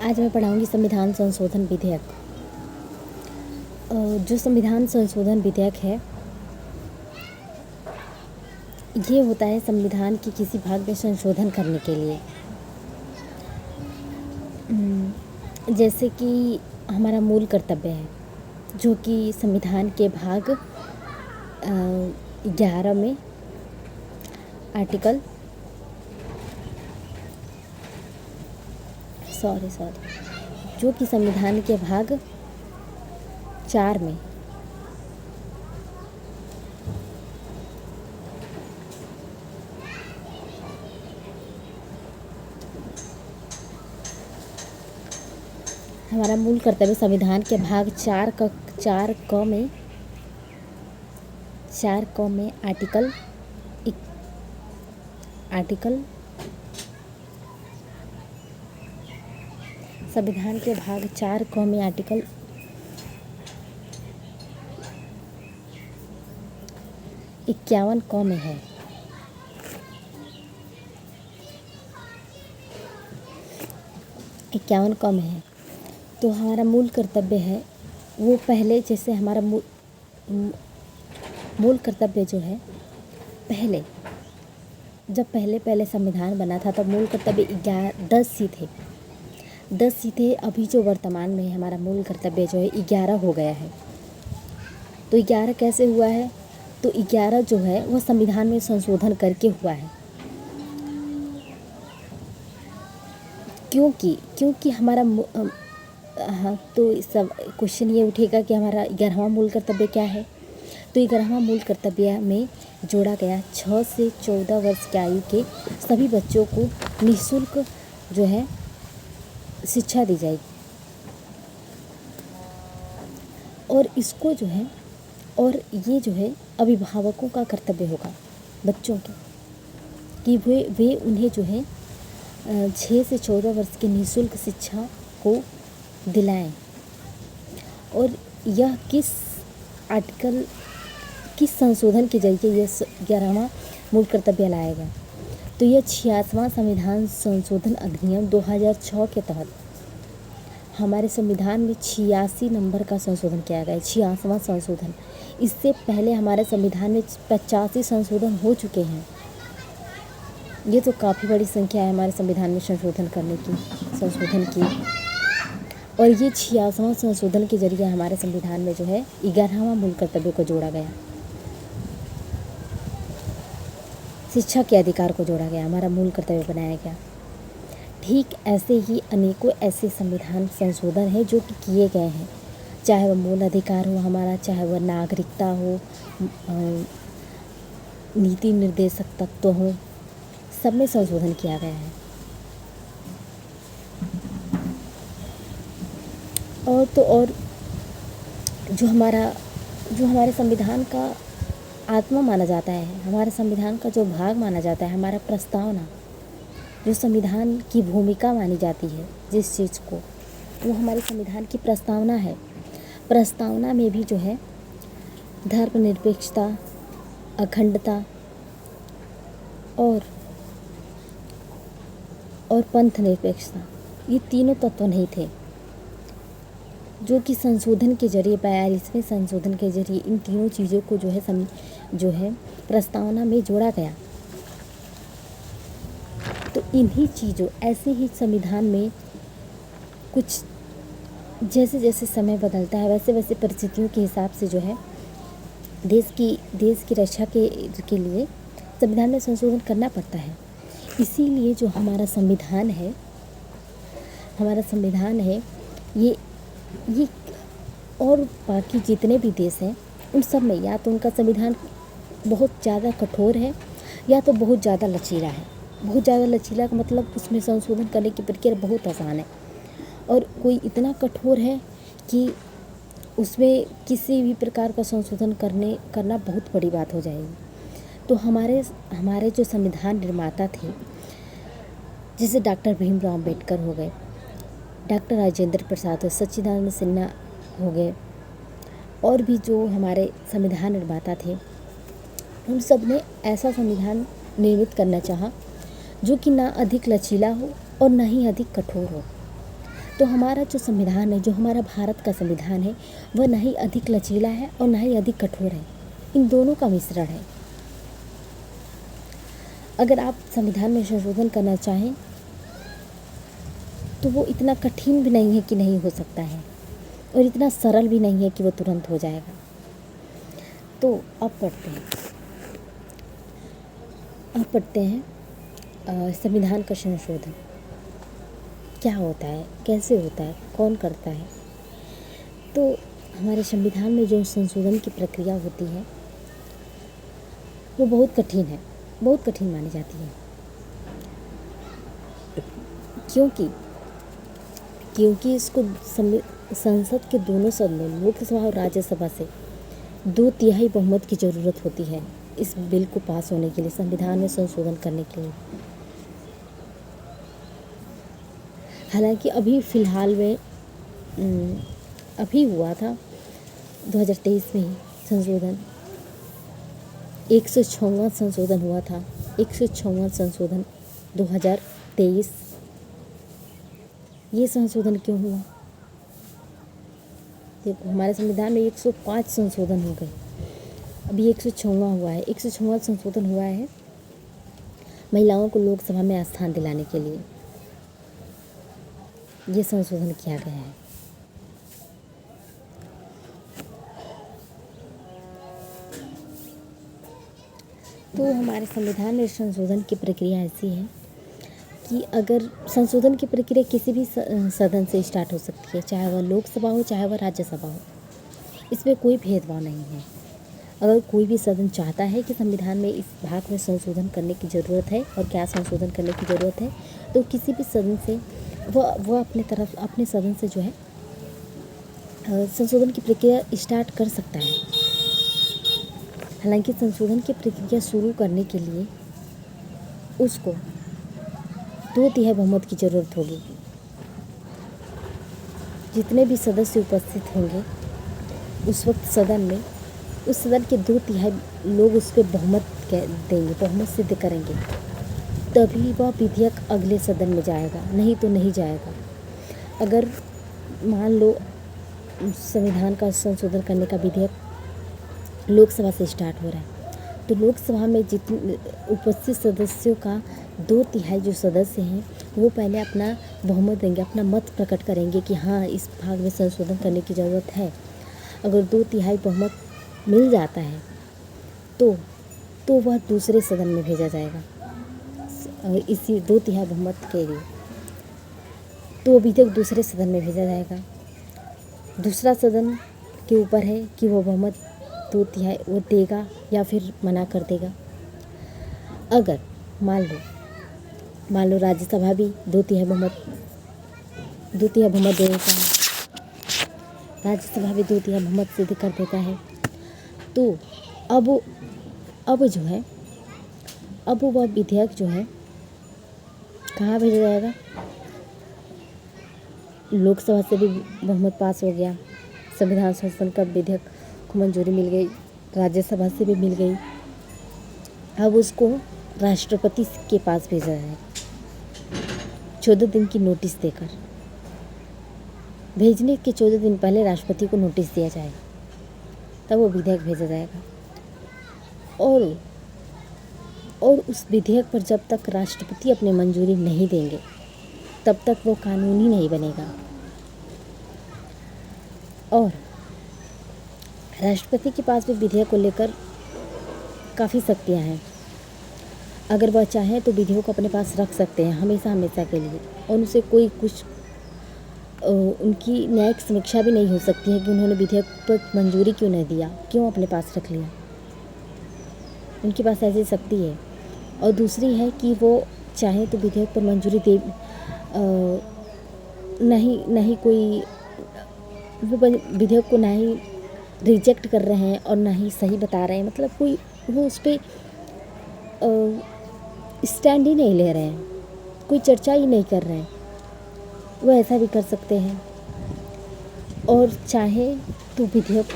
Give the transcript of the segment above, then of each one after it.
आज मैं पढ़ाऊंगी संविधान संशोधन विधेयक। जो संविधान संशोधन विधेयक है, ये होता है संविधान के किसी भाग में संशोधन करने के लिए। जैसे कि हमारा मूल कर्तव्य है, जो कि संविधान के भाग 11 में आर्टिकल जो कि संविधान के भाग 4 में हमारा मूल कर्तव्य संविधान के भाग 4 क में आर्टिकल संविधान के भाग 4 क में आर्टिकल 51 क में है। तो हमारा मूल कर्तव्य है वो पहले, जैसे हमारा मूल कर्तव्य जो है, जब पहले संविधान बना था तब मूल कर्तव्य 10 ही थे। 10 ही थे। अभी जो वर्तमान में हमारा मूल कर्तव्य जो है 11 हो गया है। तो 11 कैसे हुआ है? तो 11 जो है वह संविधान में संशोधन करके हुआ है। क्योंकि हमारा तो सब क्वेश्चन ये उठेगा कि हमारा 11वां मूल कर्तव्य क्या है। तो 11वां मूल कर्तव्य में जोड़ा गया 6 से 14 वर्ष की आयु के सभी बच्चों को निःशुल्क जो है शिक्षा दी जाएगी। और इसको जो है, और ये जो है अभिभावकों का कर्तव्य होगा बच्चों के, कि वे उन्हें जो है 6 से 14 वर्ष की निःशुल्क शिक्षा को दिलाएं। और यह किस संशोधन के जरिए यह 11वां मूल कर्तव्य लाया गया? तो यह 86वां संविधान संशोधन अधिनियम 2006 के तहत हमारे संविधान में 86 नंबर का संशोधन किया गया है। 86वां संशोधन। इससे पहले हमारे संविधान में 85 संशोधन हो चुके हैं। ये तो काफ़ी बड़ी संख्या है हमारे संविधान में संशोधन की। और ये 86वां संशोधन के जरिए हमारे संविधान में जो है 11वां मूल कर्तव्य को जोड़ा गया, शिक्षा के अधिकार को जोड़ा गया, हमारा मूल कर्तव्य बनाया गया। ठीक ऐसे ही अनेकों ऐसे संविधान संशोधन हैं जो कि किए गए हैं, चाहे वह मूल अधिकार हो हमारा, चाहे वह नागरिकता हो, नीति निर्देशक तत्व हो, सब में संशोधन किया गया है। और जो हमारे संविधान का आत्मा माना जाता है, हमारे संविधान का जो भाग माना जाता है, हमारा प्रस्तावना, जो संविधान की भूमिका मानी जाती है जिस चीज़ को, वो हमारे संविधान की प्रस्तावना है। प्रस्तावना में भी जो है धर्मनिरपेक्षता, अखंडता और पंथ निरपेक्षता, ये तीनों तत्व नहीं थे, जो कि संशोधन के जरिए 42वें संशोधन के जरिए इन तीनों चीज़ों को जो है प्रस्तावना में जोड़ा गया। तो इन्हीं चीज़ों, ऐसे ही संविधान में कुछ जैसे जैसे समय बदलता है वैसे वैसे परिस्थितियों के हिसाब से जो है देश की रक्षा के लिए संविधान में संशोधन करना पड़ता है। इसीलिए जो हमारा संविधान है ये और बाकी जितने भी देश हैं उन सब में या तो उनका संविधान बहुत ज़्यादा कठोर है या तो बहुत ज़्यादा लचीला है। बहुत ज़्यादा लचीला का मतलब उसमें संशोधन करने की प्रक्रिया बहुत आसान है, और कोई इतना कठोर है कि उसमें किसी भी प्रकार का संशोधन करना बहुत बड़ी बात हो जाएगी। तो हमारे जो संविधान निर्माता थे, जैसे डॉक्टर भीमराव अम्बेडकर हो गए, डॉक्टर राजेंद्र प्रसाद, सच्चिदानंद सिन्हा हो गए, और भी जो हमारे संविधान निर्माता थे, उन सब ने ऐसा संविधान निर्मित करना चाहा जो कि ना अधिक लचीला हो और ना ही अधिक कठोर हो, तो हमारा जो संविधान है, जो हमारा भारत का संविधान है, वह ना ही अधिक लचीला है और ना ही अधिक कठोर है, इन दोनों का मिश्रण है। अगर आप संविधान में संशोधन करना चाहें तो वो इतना कठिन भी नहीं है कि नहीं हो सकता है, और इतना सरल भी नहीं है कि वो तुरंत हो जाएगा। तो अब पढ़ते हैं संविधान का संशोधन क्या होता है, कैसे होता है, कौन करता है। तो हमारे संविधान में जो संशोधन की प्रक्रिया होती है वो बहुत कठिन है, बहुत कठिन मानी जाती है। क्योंकि इसको संसद के दोनों सदनों, लोकसभा और राज्यसभा से 2/3 बहुमत की ज़रूरत होती है इस बिल को पास होने के लिए, संविधान में संशोधन करने के लिए। हालांकि अभी फ़िलहाल में अभी हुआ था 2023 में ही संशोधन, 106वां संशोधन हुआ था, 106वां संशोधन 2023। ये संशोधन क्यों हुआ? देखो, हमारे संविधान में 105 संशोधन हो गए, अभी 106वां हुआ है। 106वां संशोधन हुआ है महिलाओं को लोकसभा में स्थान दिलाने के लिए, ये संशोधन किया गया है। तो हमारे संविधान में संशोधन की प्रक्रिया ऐसी है कि अगर संशोधन की प्रक्रिया किसी भी सदन से स्टार्ट हो सकती है, चाहे वह लोकसभा हो चाहे वह राज्यसभा हो, इसमें कोई भेदभाव नहीं है। अगर कोई भी सदन चाहता है कि संविधान में इस भाग में संशोधन करने की ज़रूरत है और क्या संशोधन करने की ज़रूरत है, तो किसी भी सदन से वह अपने सदन से जो है संशोधन की प्रक्रिया स्टार्ट कर सकता है। हालांकि संशोधन की प्रक्रिया शुरू करने के लिए उसको 2/3 बहुमत की ज़रूरत होगी। जितने भी सदस्य उपस्थित होंगे उस वक्त सदन में, उस सदन के 2/3 लोग उस पर बहुमत देंगे, बहुमत सिद्ध करेंगे, तभी वह विधेयक अगले सदन में जाएगा, नहीं तो नहीं जाएगा। अगर मान लो संविधान का संशोधन करने का विधेयक लोकसभा से स्टार्ट हो रहा है, तो लोकसभा में जितने उपस्थित सदस्यों का 2/3 जो सदस्य हैं वो पहले अपना बहुमत देंगे, अपना मत प्रकट करेंगे कि हाँ, इस भाग में संशोधन करने की ज़रूरत है। अगर 2/3 बहुमत मिल जाता है तो वह दूसरे सदन में भेजा जाएगा इसी 2/3 बहुमत के लिए, तो विधेयक दूसरे सदन में भेजा जाएगा। दूसरा सदन के ऊपर है कि वो बहुमत 2/3 वो देगा या फिर मना कर देगा। अगर मान लो राज्यसभा भी 2/3 बहुमत दे देता है, राज्यसभा भी 2/3 बहुमत सिद्ध कर देता है, तो अब जो है वह विधेयक जो है कहाँ भेजा जाएगा? लोकसभा से भी बहुमत पास हो गया, संविधान संशोधन का विधेयक को मंजूरी मिल गई, राज्यसभा से भी मिल गई। अब उसको राष्ट्रपति के पास भेजा जाएगा 14 दिन की नोटिस देकर। भेजने के 14 दिन पहले राष्ट्रपति को नोटिस दिया जाएगा, तब वो विधेयक भेजा जाएगा। और उस विधेयक पर जब तक राष्ट्रपति अपनी मंजूरी नहीं देंगे तब तक वो कानूनी नहीं बनेगा। और राष्ट्रपति के पास भी विधेयक को लेकर काफ़ी शक्तियाँ हैं। अगर वह चाहे तो विधेयक को अपने पास रख सकते हैं हमेशा के लिए, और उनसे कोई कुछ उनकी न्यायिक समीक्षा भी नहीं हो सकती है कि उन्होंने विधेयक पर मंजूरी क्यों नहीं दिया, क्यों अपने पास रख लिया। उनके पास ऐसी शक्ति है। और दूसरी है कि वो चाहे तो विधेयक पर मंजूरी दे नहीं कोई वो विधेयक को ना ही रिजेक्ट कर रहे हैं और ना ही सही बता रहे हैं, मतलब कोई वो उस पर स्टैंड ही नहीं ले रहे हैं, कोई चर्चा ही नहीं कर रहे हैं, वो ऐसा भी कर सकते हैं। और चाहे तो विधेयक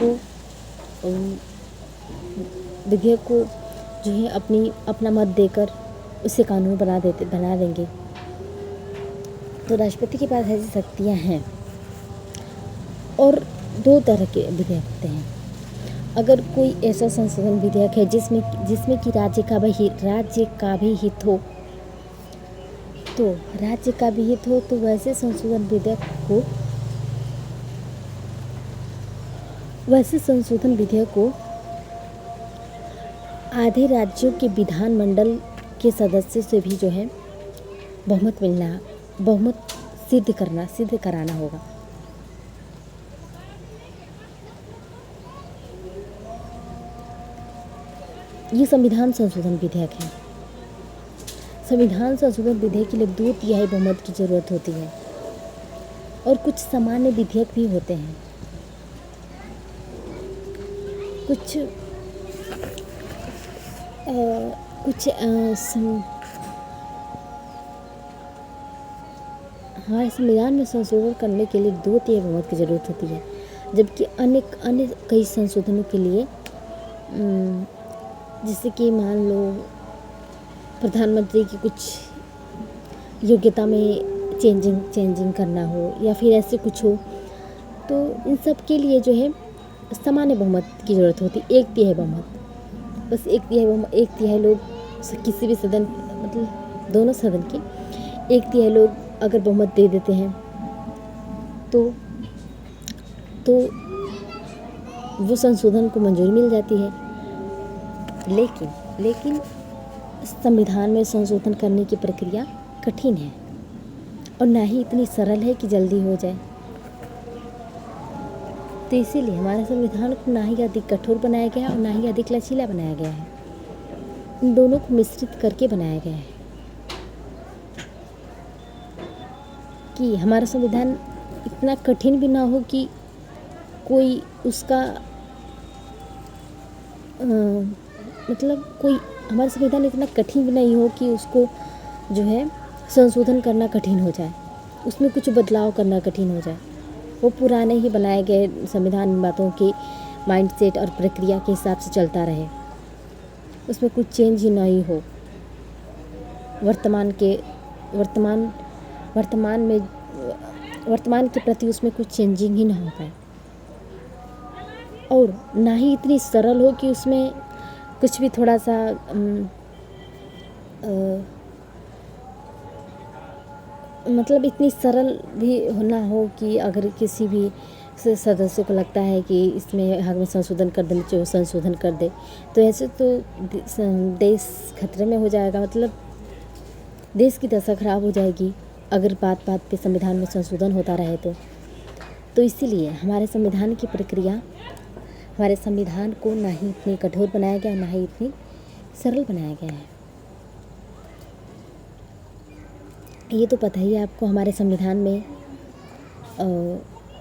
को जो है अपना मत देकर उसे कानून बना देंगे। तो राष्ट्रपति के पास ऐसी शक्तियाँ हैं। और दो तरह के विधेयक होते हैं। अगर कोई ऐसा संशोधन विधेयक है जिसमें कि राज्य का भी हित हो, तो राज्य का भी हित हो, तो वैसे संशोधन विधेयक को आधे राज्यों के विधानमंडल के सदस्य से भी जो है बहुमत सिद्ध कराना होगा। ये संविधान संशोधन विधेयक है। संविधान संशोधन विधेयक के लिए 2/3 बहुमत की जरूरत होती है। और कुछ सामान्य विधेयक भी होते हैं। हमारे संविधान में संशोधन करने के लिए 2/3 बहुमत की जरूरत होती है, जबकि अन्य कई संशोधनों के लिए जैसे कि मान लो प्रधानमंत्री की कुछ योग्यता में चेंजिंग करना हो या फिर ऐसे कुछ हो, तो इन सब के लिए जो है सामान्य बहुमत की ज़रूरत होती है। 1/3 बहुमत, बस 1/3 लोग किसी भी सदन, मतलब दोनों सदन के 1/3 लोग अगर बहुमत दे देते हैं तो वो संशोधन को मंजूरी मिल जाती है। लेकिन संविधान में संशोधन करने की प्रक्रिया कठिन है और ना ही इतनी सरल है कि जल्दी हो जाए। तो इसीलिए हमारे संविधान को ना ही अधिक कठोर बनाया गया है और ना ही अधिक लचीला बनाया गया है। इन दोनों को मिश्रित करके बनाया गया है कि हमारा संविधान इतना कठिन भी ना हो कि कोई उसका हमारा संविधान इतना कठिन भी नहीं हो कि उसको जो है संशोधन करना कठिन हो जाए, उसमें कुछ बदलाव करना कठिन हो जाए। वो पुराने ही बनाए गए संविधान बातों के माइंडसेट और प्रक्रिया के हिसाब से चलता रहे, उसमें कुछ चेंज ही नहीं हो। वर्तमान के प्रति उसमें कुछ चेंजिंग ही ना हो पाए, और ना ही इतनी सरल हो कि उसमें कुछ भी थोड़ा सा मतलब इतनी सरल भी ना हो कि अगर किसी भी सदस्य को लगता है कि इसमें हमें संशोधन कर देना चाहिए, संशोधन कर दे, तो ऐसे तो देश खतरे में हो जाएगा। मतलब देश की दशा खराब हो जाएगी अगर बात पे संविधान में संशोधन होता रहे तो इसीलिए हमारे संविधान की प्रक्रिया, हमारे संविधान को ना ही इतनी कठोर बनाया गया, ना ही इतनी सरल बनाया गया है। ये तो पता ही है आपको, हमारे संविधान में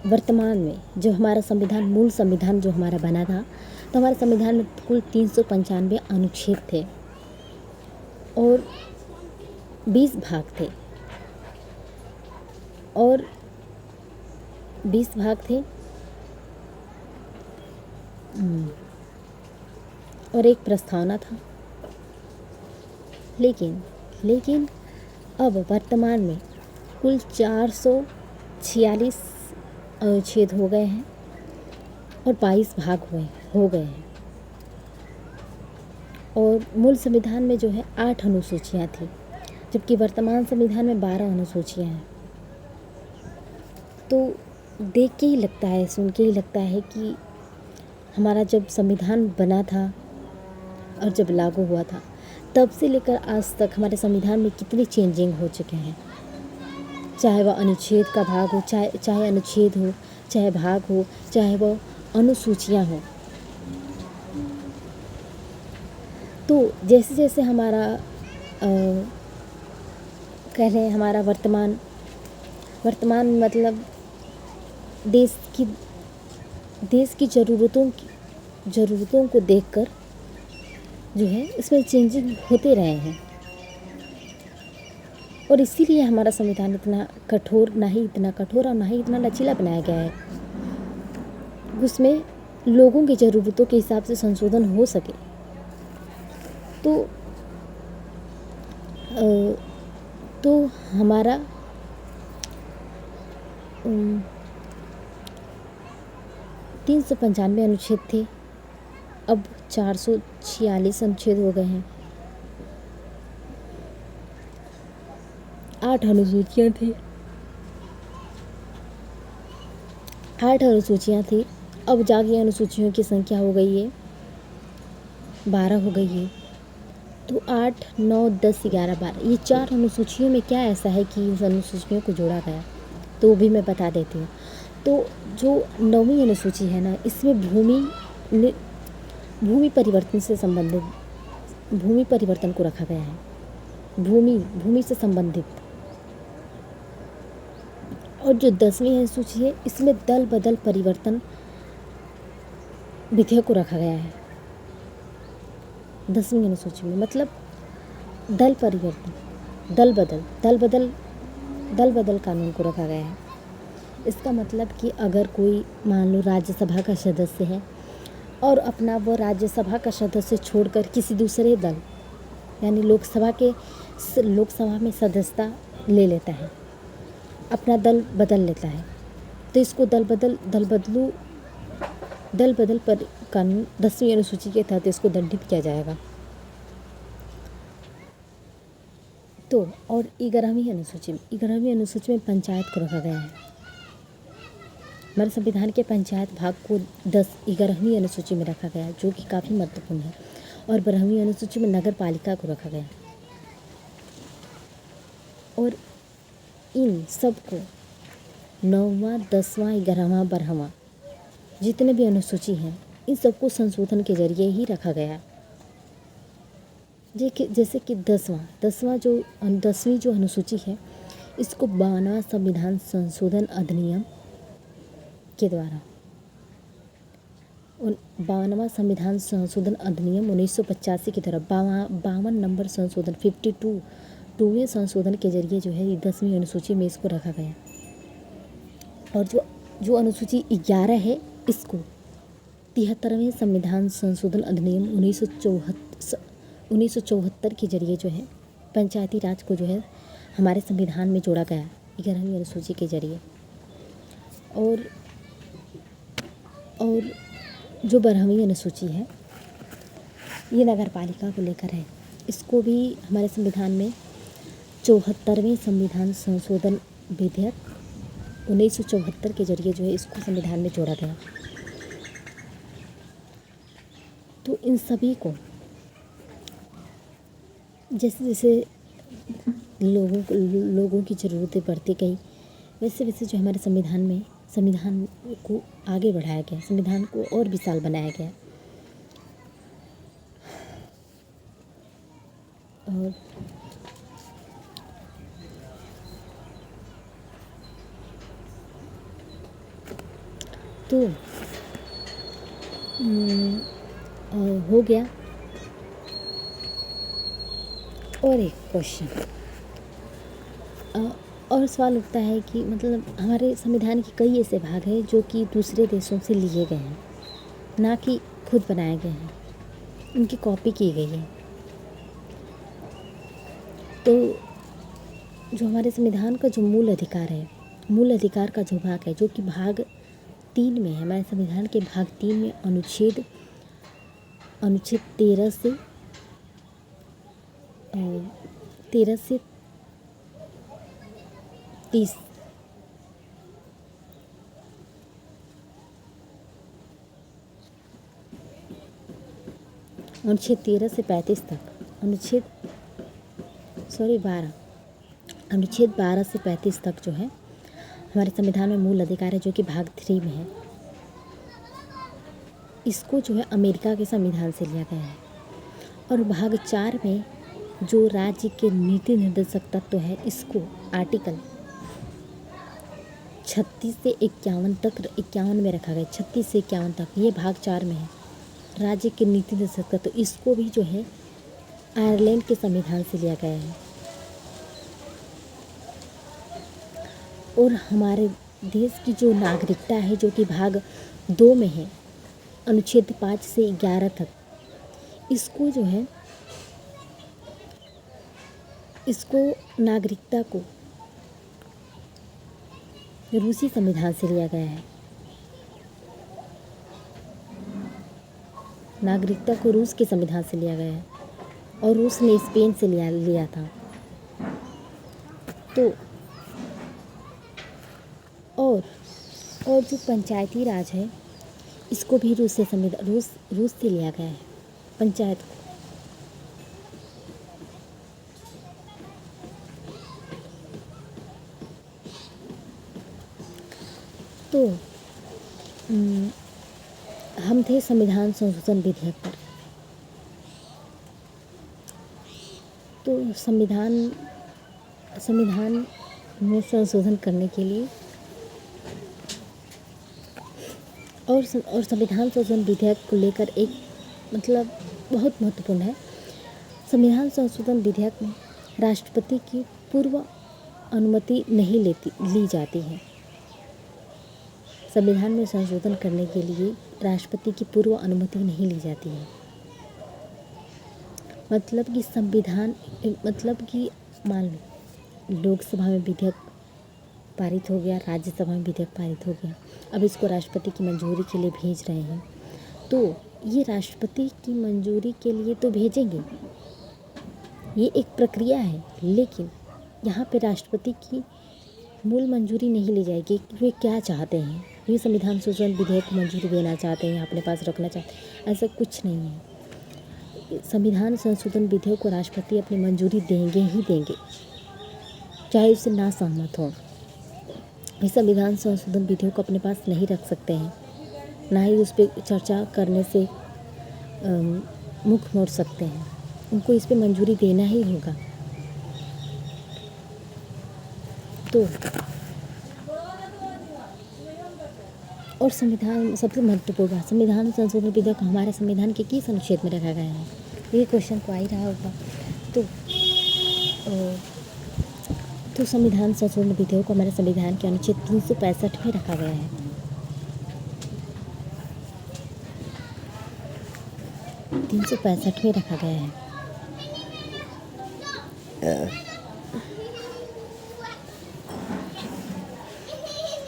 वर्तमान में जो हमारा संविधान, मूल संविधान जो हमारा बना था, तो हमारे संविधान में कुल 395 अनुच्छेद थे और 20 भाग थे। और एक प्रस्तावना था। लेकिन अब वर्तमान में कुल 446 अनुच्छेद हो गए हैं और 22 भाग हो गए हैं। और मूल संविधान में जो है 8 अनुसूचियाँ थी, जबकि वर्तमान संविधान में 12 अनुसूचियाँ हैं। तो देख के ही लगता है, सुन के ही लगता है कि हमारा जब संविधान बना था और जब लागू हुआ था, तब से लेकर आज तक हमारे संविधान में कितनी चेंजिंग हो चुके हैं। चाहे वह अनुच्छेद का भाग हो, चाहे अनुच्छेद हो, चाहे भाग हो, चाहे वह अनुसूचियाँ हो। तो जैसे जैसे हमारा कह रहे हैं हमारा वर्तमान मतलब देश की ज़रूरतों को देखकर जो है इसमें चेंजिंग होते रहे हैं। और इसीलिए हमारा संविधान इतना कठोर, ना ही इतना कठोर और ना ही इतना लचीला बनाया गया है, उसमें लोगों की ज़रूरतों के हिसाब से संशोधन हो सके। तो हमारा 395 अनुच्छेद थे, अब 446 अनुच्छेद हो गए हैं। 8 अनुसूचियाँ थी, 8 अनुसूचियाँ थी, अब जाके अनुसूचियों की संख्या हो गई है 12 हो गई है। तो 8, 9, 10, 11, 12 ये 4 अनुसूचियों में क्या ऐसा है कि इन अनुसूचियों को जोड़ा गया, तो वो भी मैं बता देती हूँ। तो जो 9वीं अनुसूची है ना, इसमें भूमि परिवर्तन से संबंधित, भूमि परिवर्तन को रखा गया है, भूमि से संबंधित। और जो 10वीं अनुसूची है, इसमें दल बदल परिवर्तन विधेयक को रखा गया है। 10वीं अनुसूची में मतलब दल परिवर्तन, दल बदल कानून को रखा गया है। इसका मतलब कि अगर कोई मान लो राज्यसभा का सदस्य है और अपना वो राज्यसभा का सदस्य छोड़कर किसी दूसरे दल यानी लोकसभा में सदस्यता ले लेता है, अपना दल बदल लेता है, तो इसको दल बदल पर कानून 10वीं अनुसूची के तहत इसको दंडित किया जाएगा। तो और 11वीं अनुसूची में पंचायत को रखा गया है। हमारे संविधान के पंचायत भाग को 11वीं अनुसूची में रखा गया है, जो कि काफ़ी महत्वपूर्ण है। और 12वीं अनुसूची में नगर पालिका को रखा गया। और इन सबको 9वां, 10वां, 11वां, 12वां जितने भी अनुसूची हैं, इन सबको संशोधन के जरिए ही रखा गया। जैसे कि 10वीं जो अनुसूची है, इसको 52वां संविधान संशोधन अधिनियम के द्वारा 52वां संविधान संशोधन अधिनियम 1985 की तरफ 52 नंबर संशोधन 52वें संशोधन के जरिए जो है 10वीं अनुसूची में इसको रखा गया। और जो अनुसूची 11 है, इसको 73वें संविधान संशोधन अधिनियम 1974 के जरिए जो है पंचायती राज को जो है हमारे संविधान में जोड़ा गया 11वीं अनुसूची के जरिए। और जो 12वीं अनुसूची है, ये नगर पालिका को लेकर है। इसको भी हमारे संविधान में 74वें संविधान संशोधन विधेयक 1974 के जरिए जो है इसको संविधान में जोड़ा गया। तो इन सभी को जैसे जैसे लोगों की ज़रूरतें बढ़ती गई, वैसे वैसे जो हमारे संविधान को आगे बढ़ाया गया, संविधान को और विशाल बनाया गया। और तो हो गया। और एक क्वेश्चन और सवाल उठता है कि मतलब हमारे संविधान के कई ऐसे भाग हैं जो कि दूसरे देशों से लिए गए हैं, ना कि खुद बनाए गए हैं, उनकी कॉपी की गई है। तो जो हमारे संविधान का जो मूल अधिकार का जो भाग है, जो कि भाग 3 में है, हमारे संविधान के भाग 3 में अनुच्छेद 13 से 30 अनुच्छेद 13 से 35 तक, अनुच्छेद 12 से 35 तक जो है हमारे संविधान में मूल अधिकार है, जो कि भाग 3 में है। इसको जो है अमेरिका के संविधान से लिया गया है। और भाग 4 में जो राज्य के नीति निर्देशक तत्व है, इसको आर्टिकल 36 से 51 में रखा गया। 36 से 51 तक ये भाग 4 में है, राज्य के नीति निर्देशक तत्व। तो इसको भी जो है आयरलैंड के संविधान से लिया गया है। और हमारे देश की जो नागरिकता है, जो कि भाग 2 में है, अनुच्छेद 5 से 11 तक, इसको जो है नागरिकता को रूसी संविधान से लिया गया है। नागरिकता को रूस के संविधान से लिया गया है और रूस ने स्पेन से लिया था। तो और जो पंचायती राज है इसको भी रूस से लिया गया है, पंचायत को। तो हम थे संविधान संशोधन विधेयक पर। तो संविधान में संशोधन करने के लिए और संविधान संशोधन विधेयक को लेकर एक बहुत महत्वपूर्ण है। संविधान संशोधन विधेयक में राष्ट्रपति की पूर्व अनुमति नहीं ली जाती है। संविधान में संशोधन करने के लिए राष्ट्रपति की पूर्व अनुमति नहीं ली जाती है। मान लो लोकसभा में विधेयक पारित हो गया, राज्यसभा में विधेयक पारित हो गया, अब इसको राष्ट्रपति की मंजूरी के लिए भेज रहे हैं। तो ये राष्ट्रपति की मंजूरी के लिए तो भेजेंगे, ये एक प्रक्रिया है, लेकिन यहाँ पे राष्ट्रपति की मूल मंजूरी नहीं ली जाएगी कि वे क्या चाहते हैं। ये संविधान संशोधन विधेयक को मंजूरी देना चाहते हैं, अपने पास रखना चाहते हैं, ऐसा कुछ नहीं है। संविधान संशोधन विधेयक को राष्ट्रपति अपनी मंजूरी देंगे ही देंगे, चाहे उससे ना सहमत हो। इस संविधान संशोधन विधेयक को अपने पास नहीं रख सकते हैं, ना ही उस पर चर्चा करने से मुख मोड़ सकते हैं। उनको इस पर मंजूरी देना ही होगा। तो और संविधान सबसे महत्वपूर्ण बात, संविधान संशोधन विधेयक हमारे संविधान के किस अनुच्छेद में रखा गया है, ये क्वेश्चन तो आ ही रहा होगा। तो संविधान संशोधन विधेयक को हमारे संविधान के अनुच्छेद 365 में रखा गया है। 365 में रखा गया है।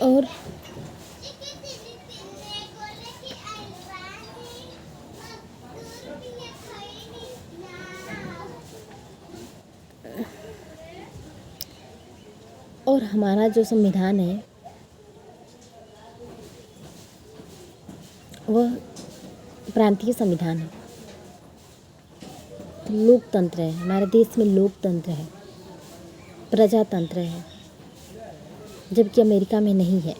और हमारा जो संविधान है वह प्रांतीय संविधान है। तो लोकतंत्र है, हमारे देश में लोकतंत्र है, प्रजातंत्र है, जबकि अमेरिका में नहीं है।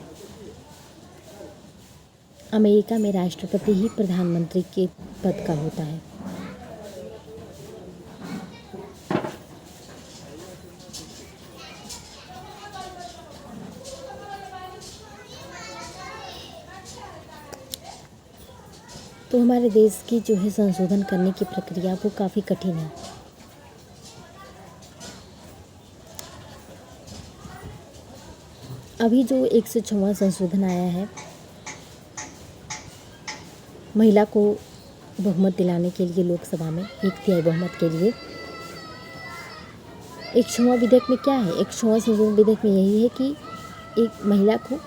अमेरिका में राष्ट्रपति ही प्रधानमंत्री के पद का होता है। तो हमारे देश की जो है संशोधन करने की प्रक्रिया वो काफ़ी कठिन है। अभी जो 106वां संशोधन आया है, महिला को बहुमत दिलाने के लिए लोकसभा में 1/3 बहुमत के लिए। 106वां विधेयक में क्या है, 106वां संशोधन विधेयक में यही है कि एक महिला को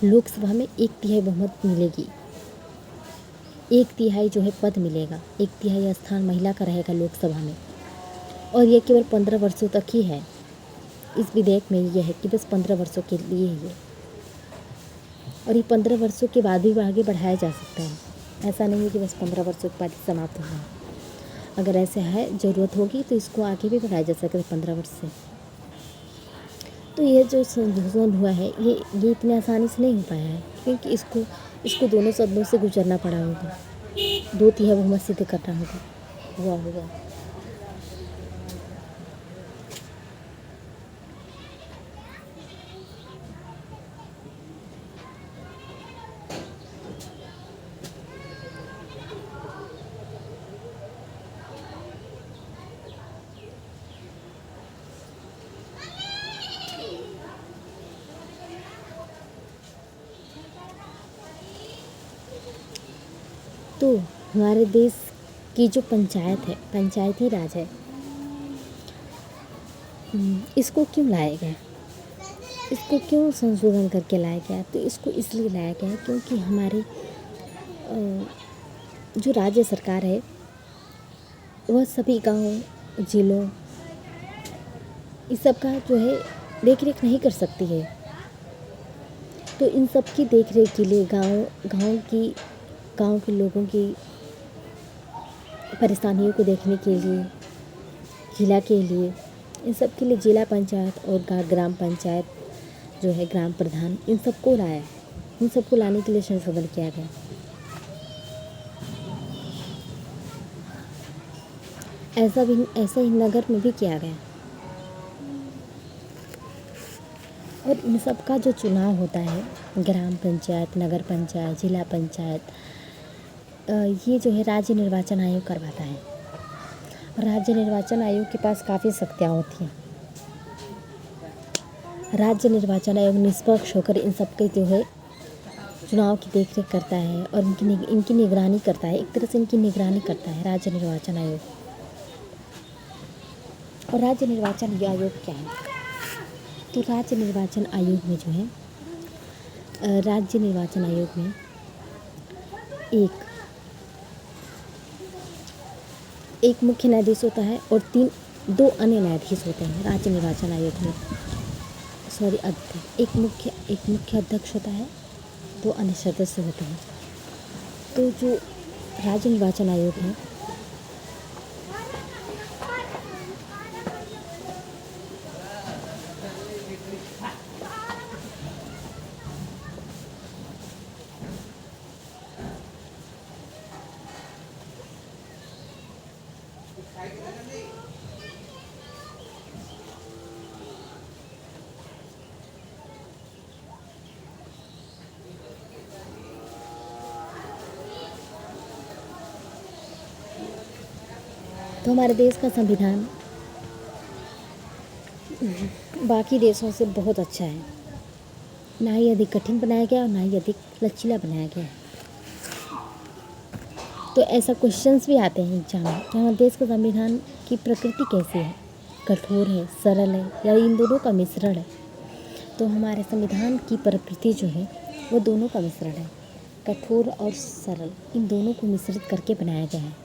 लोकसभा में 1/3 बहुमत मिलेगी, 1/3 जो है पद मिलेगा, 1/3 स्थान महिला का रहेगा लोकसभा में। और ये केवल 15 वर्षों तक ही है। इस विधेयक में ये है कि बस 15 वर्षों के लिए ही है, और ये 15 वर्षों के बाद भी आगे बढ़ाया जा सकता है। ऐसा नहीं है कि बस 15 वर्षों के बाद ही समाप्त होगा। अगर ऐसे है ज़रूरत होगी तो इसको आगे भी बढ़ाया जा सकता है 15 वर्ष से। तो ये जो संशोधन हुआ है ये इतनी आसानी से नहीं हो पाया है, क्योंकि इसको दोनों सदनों से गुजरना पड़ा होगा, 2/3 बहुमत सिद्ध करना होगा। तो हमारे देश की जो पंचायत है, पंचायती राज है, इसको क्यों लाया गया? इसको क्यों संशोधन करके लाया गया? तो इसको इसलिए लाया गया है क्योंकि हमारे जो राज्य सरकार है वह सभी गाँव, जिलों, इस सब का जो है देख रेख नहीं कर सकती है। तो इन सब की देख रेख के लिए गाँव के लोगों की परेशानियों को देखने के लिए, जिला के लिए, इन सब के लिए जिला पंचायत और ग्राम पंचायत जो है ग्राम प्रधान, इन सबको लाया। इन सबको लाने के लिए संशोधन किया गया। ऐसा ही नगर में भी किया गया। और इन सब का जो चुनाव होता है, ग्राम पंचायत, नगर पंचायत, जिला पंचायत, ये जो है राज्य निर्वाचन आयोग करवाता है। राज्य निर्वाचन आयोग के पास काफ़ी शक्तियाँ होती हैं। राज्य निर्वाचन आयोग निष्पक्ष होकर इन सब के जो है चुनाव की देखरेख करता है और इनकी निगरानी करता है। एक तरह से इनकी निगरानी करता है राज्य निर्वाचन आयोग। और राज्य निर्वाचन आयोग क्या है? तो राज्य निर्वाचन आयोग में जो है राज्य निर्वाचन आयोग में एक मुख्य न्यायाधीश होता है और दो अन्य न्यायाधीश होते हैं राज्य निर्वाचन आयोग में। एक मुख्य अध्यक्ष होता है, 2 अन्य सदस्य होते हैं। तो जो राज्य निर्वाचन आयोग है तो हमारे देश का संविधान बाकी देशों से बहुत अच्छा है। ना ही अधिक कठिन बनाया गया और ना ही अधिक लचीला बनाया गया। तो ऐसा क्वेश्चंस भी आते हैं एग्जाम में कि हमारे देश का संविधान की प्रकृति कैसी है, कठोर है, सरल है या इन दोनों का मिश्रण है? तो हमारे संविधान की प्रकृति जो है वो दोनों का मिश्रण है। कठोर और सरल, इन दोनों को मिश्रित करके बनाया गया है।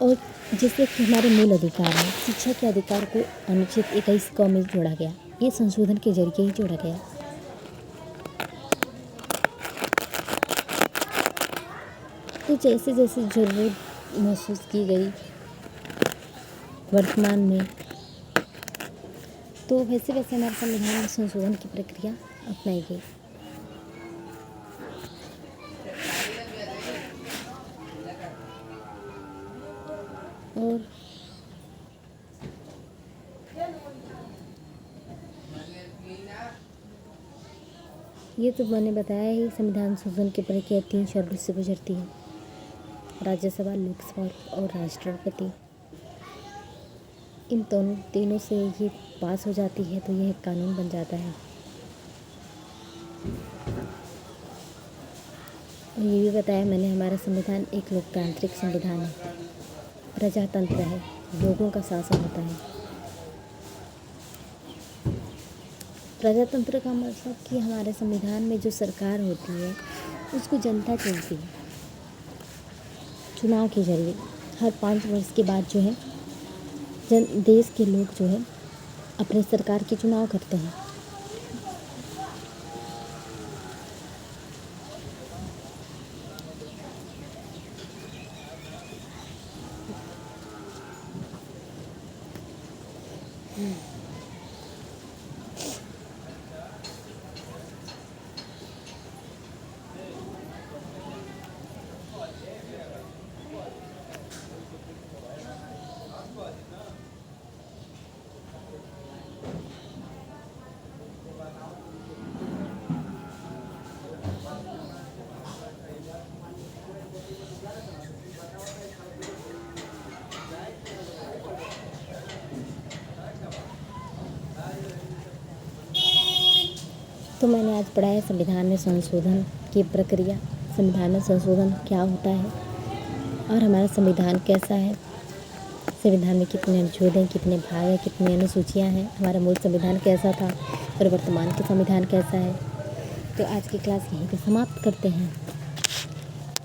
और जिससे कि हमारे मूल अधिकार हैं, शिक्षा के अधिकार को अनुच्छेद 21 क में जोड़ा गया। ये संशोधन के जरिए ही जोड़ा गया। तो जैसे जैसे ज़रूरत महसूस की गई वर्तमान में, तो वैसे वैसे हमारे संविधान में संशोधन की प्रक्रिया अपनाई गई। और ये तो मैंने बताया ही, संविधान संशोधन की प्रक्रिया 3 चरणों से गुजरती है। राज्यसभा, लोकसभा और राष्ट्रपति, इन तीनों से ये पास हो जाती है तो यह एक कानून बन जाता है। और ये भी बताया मैंने, हमारा संविधान एक लोकतांत्रिक संविधान है, प्रजातंत्र है, लोगों का शासन होता है। प्रजातंत्र का मतलब कि हमारे संविधान में जो सरकार होती है उसको जनता चुनती है चुनाव के जरिए। हर 5 वर्ष के बाद जो है देश के लोग जो है अपने सरकार के चुनाव करते हैं। तो मैंने आज पढ़ा है संविधान में संशोधन की प्रक्रिया, संविधान में संशोधन क्या होता है, और हमारा संविधान कैसा है, संविधान में कितने अनुच्छेद हैं, कितने भाग हैं, कितनी अनुसूचियाँ हैं, हमारा मूल संविधान कैसा था और वर्तमान का संविधान कैसा है। तो आज की क्लास यहीं पे समाप्त करते हैं।